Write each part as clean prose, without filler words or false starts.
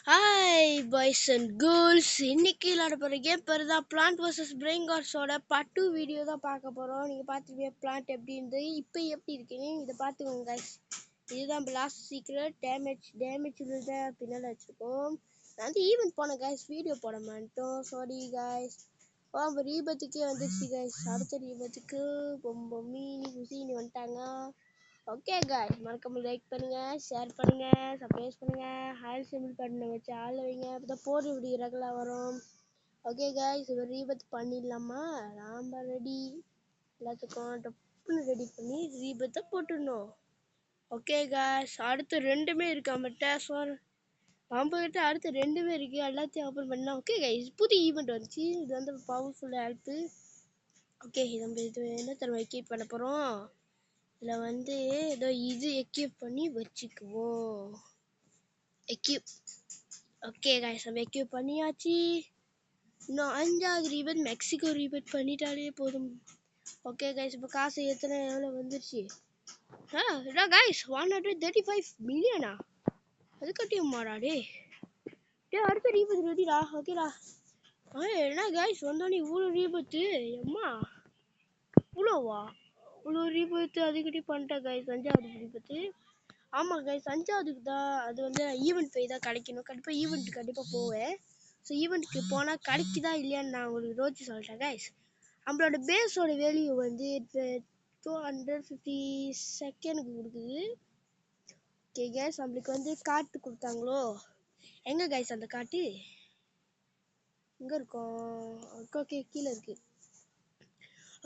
Hi boys and girls, இன்னைக்கு விளாட போகிற கேம் பேர் தான் பிளான்ட் வர்சஸ் பிரெயின் கார்ட்ஸோட பார்ட் 2 வீடியோ தான் பார்க்க போகிறோம். நீங்கள் பார்த்துருப்பீங்க பிளான்ட் எப்படி இருந்து இப்போ எப்படி இருக்குன்னு இதை பார்த்துக்கோங்க கைஸ். இதுதான் லாஸ்ட் சீக்ரெட். டேமேஜ் தான் பின்னால் வச்சுருக்கோம். நான் வந்து ஈவெண்ட் போனேன் கைஸ், வீடியோ போட மாட்டோம், சாரி கைஸ். அவங்க ரீபத்துக்கே வந்துடுச்சு கைஸ். அடுத்த ரீபத்துக்கு ரொம்ப மீனி குசினி வந்துட்டாங்க. ஓகே गाइस, மறக்காம லைக் பண்ணுங்க, ஷேர் பண்ணுங்க, சப்ஸ்கிரைப் பண்ணுங்க, ஹால் சிம்பிள் பட்டனை வச்சு ஆள் வைங்க, அப்பதான் போடுற வீடியோ ரெகுலரா வரும். ஓகே गाइस, இப்போ ரீபத் பண்ணிடலாமா? நாம ரெடி, எல்லாத்துக்கும் டப்புன்னு ரெடி பண்ணி ரீபத்தை போட்டுடணும். ஓகே गाइस, அடுத்து ரெண்டுமே இருக்கு நம்மகிட்ட. நம்மகிட்ட அடுத்து ரெண்டுமே இருக்கு, எல்லாத்தையும் ஓப்பன் பண்ணலாம். ஓகே गाइस, புது ஈவெண்ட் வந்துச்சு. இது வந்து பவர்ஃபுல் ஹெல்ப். ஓகே, நம்ம இது என்ன தடவை கீப் பண்ண போறோம். இதில் வந்து ஏதோ இது எக்யூப் பண்ணி வச்சுக்குவோம். எக்யூப். ஓகே गाइस, நம்ம எக்யூப் பண்ணியாச்சு. இன்னும் 5வது ரீபத் மெக்சிகோ ரீபத் பண்ணிட்டாலே போதும். ஓகே गाइस, இப்போ காசு எவ்வளோ வந்துருச்சு? இதா गाइस 135 மில்லியனா? அது கட்டியுமாடா டே? அடுத்த ரீபத் ரெடிடா. ஓகேடா. என்ன गाइस வந்தோடனே இவ்வளோ ரீபத்து? அம்மா இவ்வளோவா? இவ்வளோ ரீபத்து அதுக்கிட்டே பண்ணிட்டேன் गाइस. 5வது ரீபத்து. ஆமாம் கைஸ், 5வதுக்கு தான். அது வந்து ஈவெண்ட் போய் தான் கிடைக்கணும். கண்டிப்பாக ஈவெண்ட்டு கண்டிப்பாக போவேன். ஸோ ஈவெண்ட்டுக்கு போனால் கிடைக்குதா இல்லையான்னு நான் உங்களுக்கு ரோச்சு சொல்லிட்டேன் கைஸ். நம்மளோட பேஸோட வேல்யூ வந்து 250 செகண்டுக்கு கொடுக்குது. ஓகே கைஸ், நம்மளுக்கு வந்து காட்டு கொடுத்தாங்களோ. எங்கே கைஸ் அந்த காட்டு? எங்கே இருக்கும்? ஓகே, கீழே இருக்குது.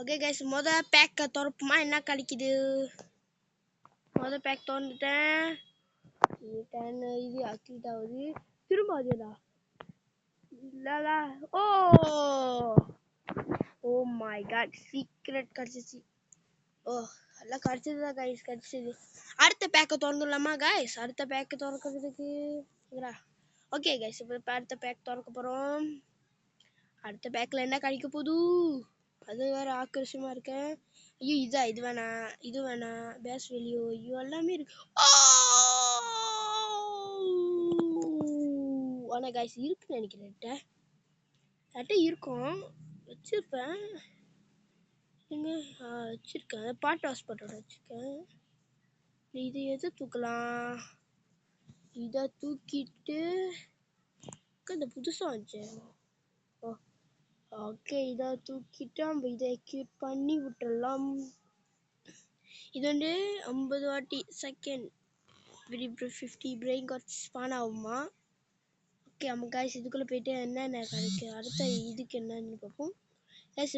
ஓகே கைஸ், பேக்கை திறப்புமா? என்ன கிடைக்குது? பேக் திறந்துட்டேன். இது ஆக்டிவேட் ஆகுது. திரும்ப அதுடா. இல்லடா. ஓ மை காட், சீக்ரெட் கிடைச்சிச்சு. எல்லாம் கிடைச்சதுதான் கைஸ், கிடைச்சது. அடுத்த பேக்கை திறந்துடலாமா கைஸ்? அடுத்த பேக்கை திறக்கிறதுக்கு ஓகே கைஸ், இப்போ அடுத்த பேக் திறக்க போகிறோம். அடுத்த பேக்கில் என்ன கிடைக்க போகுது? அது வேற ஆக்கர்ஷமா இருக்கேன். ஐயோ இது வேணாம் பேஸ் வேல்யூ ஐயோ எல்லாமே இருக்கு. ஆனால் கைஸ் இருக்குன்னு நினைக்கிறேன். இருக்கும், வச்சிருப்பேன். எங்க வச்சிருக்கேன், பாட் ஹாஸ்பிட்டல் வச்சிருக்கேன். இதை எது தூக்கலாம்? இதை தூக்கிட்டு இந்த புதுசாக வந்துச்சு. ஓகே, இதை தூக்கிட்டு நம்ம இதை எக்யூட் பண்ணி விட்டுறலாம். இது வந்து 50 வாட்டி செகண்ட் 50 பிரெயின் கார்ட்ஸ் ஸ்பான் ஆகுமா? ஓகே, நம்ம கைஸ் இதுக்குள்ளே போயிட்டு என்னென்ன கிடைக்கும் அடுத்த இதுக்கு என்னன்னு பார்ப்போம். கைஸ்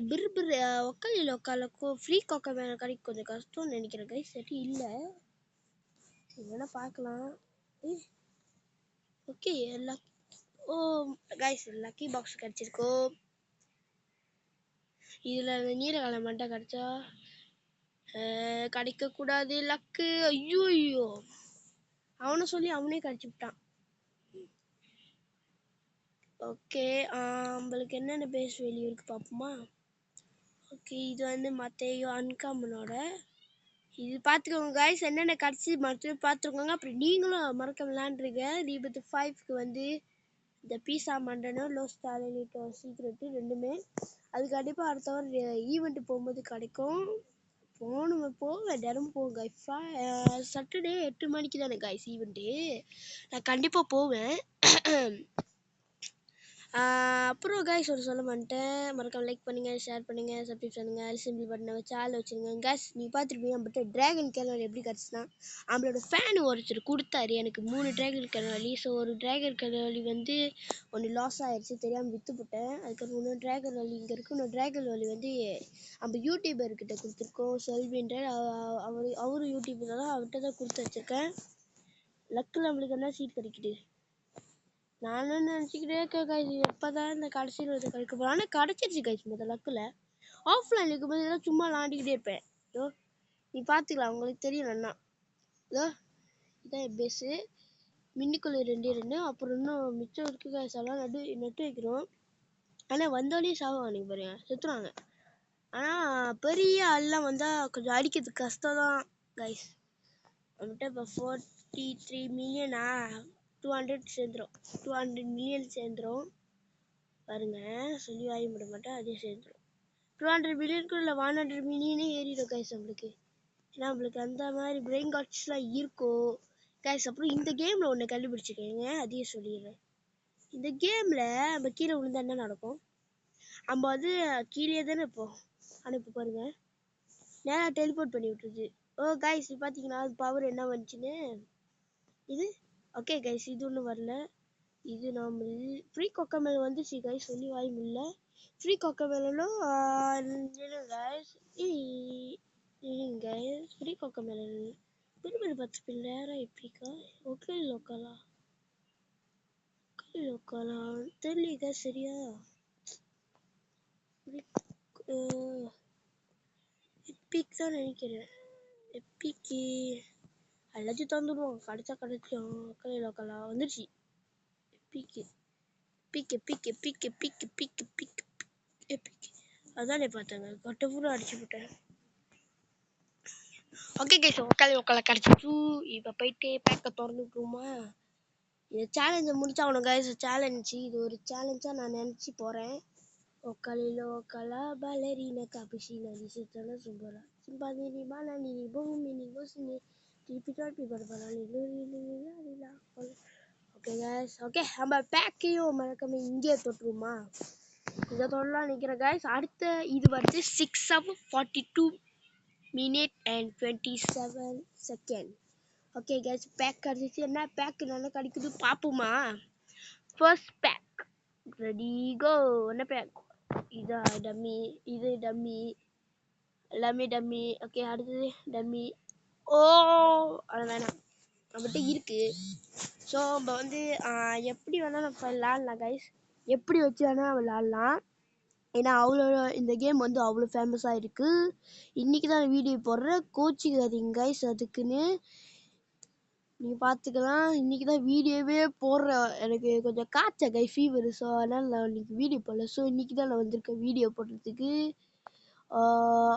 ஒக்காலில் ஃப்ரீ கொக்கா வேலை கிடைக்கும். கொஞ்சம் கஷ்டம்னு நினைக்கிறேன் கைஸ், சரி இல்லை வேணா பார்க்கலாம். ஓகே, கைஸ் லக்கி பாக்ஸ் கிடைச்சிருக்கோம். இதில் நீலகால மட்டும் கிடைச்சா கிடைக்கக்கூடாது லக்கு. ஐயோ, அவனை சொல்லி அவனே கிடைச்சி விட்டான். ஓகே, நம்மளுக்கு என்னென்ன பேஸ் வேல்யூ இருக்குது பார்ப்போமா? ஓகே, இது வந்து மற்றையோ அன்காமனோட இது பார்த்துக்கோங்க கைஸ். என்னென்ன கிடச்சி மற்ற பார்த்துருக்கோங்க. அப்புறம் நீங்களும் மறக்க விளாண்டுருங்க. ரீபத்து 5க்கு வந்து இந்த பீஸா மண்டனும் லோ ஸ்டாலினிட்டோ சீக்ரெட்டு ரெண்டுமே அது கண்டிப்பாக அடுத்த வாரம் ஈவெண்ட்டு போகும்போது கிடைக்கும். போவேன், தினமும் போவேன் கைஸ். சாட்டர்டே 8 மணிக்கு தானே கைஸ் ஈவெண்ட்டு. நான் கண்டிப்பாக போவேன். அப்புறம் கைஸ் சொல்ல மாட்டேன், மறக்காம லைக் பண்ணுங்க, ஷேர் பண்ணுங்க, சப்ஸ்கிரைப் பண்ணுங்க, சிம்பிள் பட்டனை வச்சு ஆள் வச்சுருங்க கைஸ். நீ பார்த்துருப்பீங்க நம்மகிட்ட டிராகன் கேனல் எப்படி கிடச்சுன்னா, நம்மளோட ஃபேன் ஒருத்தர் கொடுத்தாரு எனக்கு 3 டிராகன் கேனவலி. ஸோ ஒரு டிராகன் கேனவலி வந்து ஒன்று லாஸ் ஆயிடுச்சு, தெரியாமல் விற்றுப்பட்டேன். அதுக்கப்புறம் இன்னொரு டிராகன் வலி இங்கே இருக்குது. இன்னொரு டிராகன் வலி வந்து நம்ம யூடியூபர்கிட்ட கொடுத்துருக்கோம், செல்வின்ற அவரு யூடியூபர் தான், அவர்கிட்ட தான் கொடுத்து வச்சுருக்கேன். லக்கில் நம்மளுக்கு என்ன சீட் கிடைக்குது நானும் நினச்சிக்கிட்டே இருக்கேன் கைஸ், எப்போ தான் இந்த கடைசியில் வந்து கிடைக்க போகிறோம். ஆனால் கிடச்சிருச்சு கைஸ். லக்கில் ஆஃப்லைன் இருக்கும்போது இதெல்லாம் சும்மா விளாண்டிக்கிட்டே இருப்பேன். நீ பார்த்துக்கலாம், உங்களுக்கு தெரியும். இதான் என் பேஸு. மின்னிக்குள்ளே 2 அப்புறம் இன்னும் மிச்சம் இருக்குது கைஸ். எல்லாம் நட்டு வைக்கிறோம். ஆனால் வந்தோடனே சாவம் அன்றைக்கி பாருங்க, செத்துருவாங்க. ஆனால் பெரிய ஆள்லாம் வந்தால் கொஞ்சம் அடிக்கிறதுக்கு கஷ்டம் தான் கைஸ். நம்மகிட்ட இப்போ 43 மில்லியனா? 200 சேர்ந்துரும். 200 மில்லியன் சேர்ந்துரும். பாருங்க, சொல்லி வாங்கி விட மாட்டேன், அதே சேர்ந்துரும். 200 மில்லியனுக்கு இல்லை 100 மில்லியனே ஏறிடும் கைஸ் நம்மளுக்கு. ஏன்னா நம்மளுக்கு அந்த மாதிரி பிரெயின் கார்ட்ஸ்லாம் இருக்கும் கைஸ். அப்புறம் இந்த கேமில் ஒன்று கண்டுபிடிச்சிக்கோங்க, அதையே சொல்லிடுறேன். இந்த கேமில் நம்ம கீழே விழுந்தா என்ன நடக்கும்? நம்ம வந்து கீழே தானே இருப்போம். ஆனால் இப்போ பாருங்க, நேராக டெலிபோர்ட் பண்ணி விட்டுருது. ஓ கைஸ், பார்த்தீங்கன்னா அது பவர் என்ன வந்துச்சுன்னு. இது ஓகே கைஸ், இது ஒன்றும் வரல. இது நம்ம ஃப்ரீ கொக்கமேல் வந்துச்சு கைஸ், சொல்லி வாய் முடியல. ஃப்ரீ கொக்கமேலும் கைஸ், கைஸ் ஃப்ரீ கொக்கமேல் திருப்பி 10 நேரம் எப்படிக்கா? ஓகே லோக்கலா தெரியல சரியா. எப்பிக் தான் நினைக்கிறேன். எப்பிக்கு எல்லாத்தையும் தந்துடுவோம். கிடைச்சா லோக்கலா வந்துருச்சு. எப்பிக்கு பிக்கு பிக்கு பிக்கு பிக்கு பிக்கு பிக்கு எப்பிக்கு அதானே பார்த்தாங்க, கொட்டை பூரா அடிச்சு விட்டேன். ஓகே கைஸ், உக்கால கிடச்சிச்சு. இப்போ போயிட்டு பேக்கை திறந்துக்குமா. இந்த சேலஞ்சை முடிச்சாகணும் கைஸ். சேலஞ்சு இது ஒரு சேலஞ்சாக நான் நினச்சி போகிறேன். ஒக்காலா பலரின காபிஷினா டிசிட்டல சும்பரா சிம்பாதினி பாலானினி பூமினி கோசினி திருப்பி பரபரா. ஓகே கைஸ், ஓகே நம்ம பேக்கையும் மறக்காம இங்கே தொட்டுருமா. இதை தொடலாம் நினைக்கிறேன் கைஸ். அடுத்த இது வந்து 6 hours 42 minutes and 27 seconds. Okay guys, pack கிடைச்சிச்சு. என்ன பேக் நல்லா கிடைக்குது பார்ப்போமா. First pack ready go. என்ன பேக்? இதா டம்மி, இது டம்மி, எல்லாமே டம்மி. ஓகே, அடுத்தது டம்மி. ஓ அது வேணாம், நம்மகிட்ட இருக்கு. ஸோ நம்ம வந்து எப்படி வேணால் நம்ம விளாட்லாம் கைஸ், எப்படி வச்சு வேணால் விளாட்லாம். ஏன்னா அவ்வளோ இந்த கேம் வந்து அவ்வளோ ஃபேமஸாக இருக்குது. இன்றைக்கி தான் வீடியோ போடுறேன், கோச்சிக்காதீங்க கைஸ். அதுக்குன்னு நீங்கள் பார்த்துக்கலாம். இன்றைக்கி தான் வீடியோவே போடுறேன். எனக்கு கொஞ்சம் காய்ச்ச கை ஃபீவர். ஸோ அதனால் நான் இன்றைக்கி வீடியோ போடல. ஸோ இன்றைக்கி தான் நான் வந்திருக்கேன் வீடியோ போடுறதுக்கு.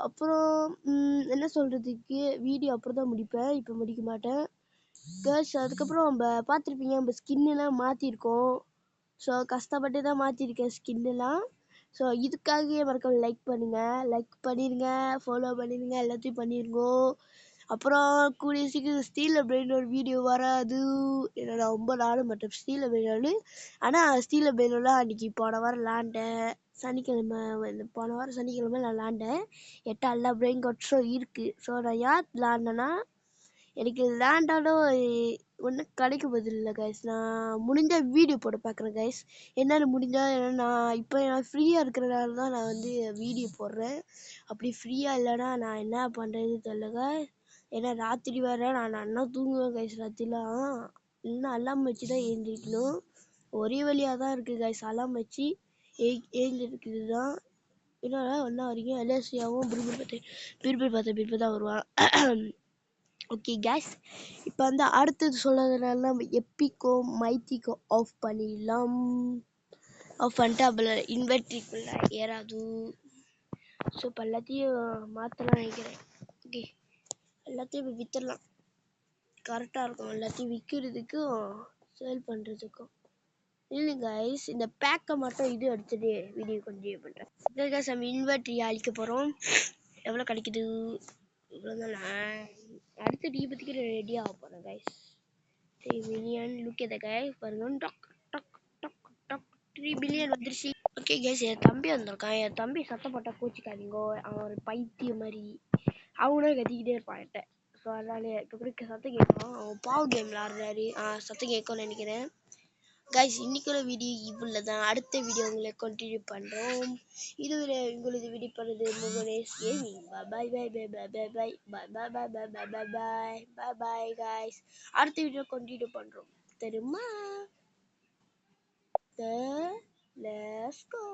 அப்புறம் என்ன சொல்கிறதுக்கு, வீடியோ அப்புறம் தான் முடிப்பேன், இப்போ முடிக்க மாட்டேன் கேர்ள்ஸ். அதுக்கப்புறம் நம்ம பார்த்துருப்பீங்க, நம்ம ஸ்கின்னெல்லாம் மாற்றிருக்கோம். ஸோ கஷ்டப்பட்டு தான் மாற்றிருக்கேன் ஸ்கின்னெல்லாம். ஸோ இதுக்காகவே மறக்காம லைக் பண்ணிடுங்க, ஃபாலோ பண்ணிடுங்க, எல்லாத்தையும் பண்ணிடுங்கோ. அப்புறம் கூடிய சீக்கிரம் ஸ்டீல் பிரெயினோட வீடியோ வராது. ஏன்னா நான் ரொம்ப நாடு மாட்டேன் ஸ்டீல் பிரெயினோடு. ஆனால் ஸ்டீல் பிரெயினோலாம் அன்றைக்கி போன வாரம் விளாண்டேன், சனிக்கிழமை. போன வாரம் சனிக்கிழமை நான் விளாண்டேன். 8 எல்லா பிரெயின் கார்ட்ஸும் இருக்குது. ஸோ நான் யார் விளாண்டேன்னா, எனக்கு விளாண்டாலும் ஒன்றும் கிடைக்க பதில்லை கைஸ். நான் முடிஞ்ச வீடியோ போட பார்க்குறேன் கைஸ். என்னால் முடிஞ்சால், ஏன்னா நான் இப்போ நான் ஃப்ரீயாக இருக்கிறனால தான் நான் வந்து வீடியோ போடுறேன். அப்படி ஃப்ரீயாக இல்லைன்னா நான் என்ன பண்ணுறது தெரியல. ஏன்னா ராத்திரி வேறு நான் நல்லா தூங்குவேன் கைஸ். ராத்திரிலாம் இல்லைன்னா அலாம் வச்சு தான் எழுந்திரிக்கணும். ஒரே வழியாக தான் இருக்குது கைஸ், அலாம் வச்சு எழுந்திருக்குது தான். என்னடா ஒன்றா வரைக்கும் எல்எஸ்சியாகவும் பிரிப்பு தான் வருவான். ஓகே கேஸ், இப்போ வந்து அடுத்தது சொன்னதுனால நம்ம எப்பிக்கோ மைத்திக்கோ ஆஃப் பண்ணிடலாம். ஆஃப் பண்ணிட்டு அப்போ இன்வெர்ட்ரிக்குள்ளே ஏறாது. ஸோ இப்போ எல்லாத்தையும் மாற்றலாம் நினைக்கிறேன். ஓகே, எல்லாத்தையும் இப்போ விற்றுடலாம், கரெக்டாக இருக்கும் எல்லாத்தையும் விற்கிறதுக்கும் சேல் பண்ணுறதுக்கும். இல்லை கைஸ், இந்த பேக்கை மட்டும் இது எடுத்துகிட்டு வீடியோ கண்டினியூ பண்ணுறேன். ஓகே கைஸ், நம்ம இன்வெர்ட்ரி அழிக்க போகிறோம். எவ்வளோ கிடைக்குது? இவ்வளோதானா? அடுத்து தீபத்துக்கு ரெடி ஆக போகிறேன் கைஸ். 3 மில்லியன் லுக் எத கைஸ், பாருங்க, டக் டக் டக் டக் 3 பில்லியன் வந்துருச்சு. ஓகே கைஸ், என் தம்பி வந்திருக்கான். என் தம்பி சத்தம் போட்டால் கோச்சிக்காதீங்கோ, அவன் ஒரு பைத்தியம் மாதிரி அவனும் கத்திக்கிட்டே இருப்பான் என்கிட்ட. ஸோ அதனால இப்போ கூட சத்தம் கேட்கும். அவன் பாவ் கேம் விளாடுறாரு, சத்தம் கேட்கும்னு நினைக்கிறேன் கைஸ். இன்னைக்குள்ள வீடியோ இவ்வளோ தான். அடுத்த வீடியோ உங்களை கண்டினியூ பண்ணுறோம். இதுவரை உங்களது வீடியோ பண்ணுறது முகனேஷ் கேமிங். பாய் பாய் பாய் பாய் பாய் பாய் பாய் பாய் பாய் பாய் பாய் பாய் பாய் பாய் பாய் கைஸ். அடுத்த வீடியோ கண்டினியூ பண்ணுறோம் தெரியுமா. Let's go.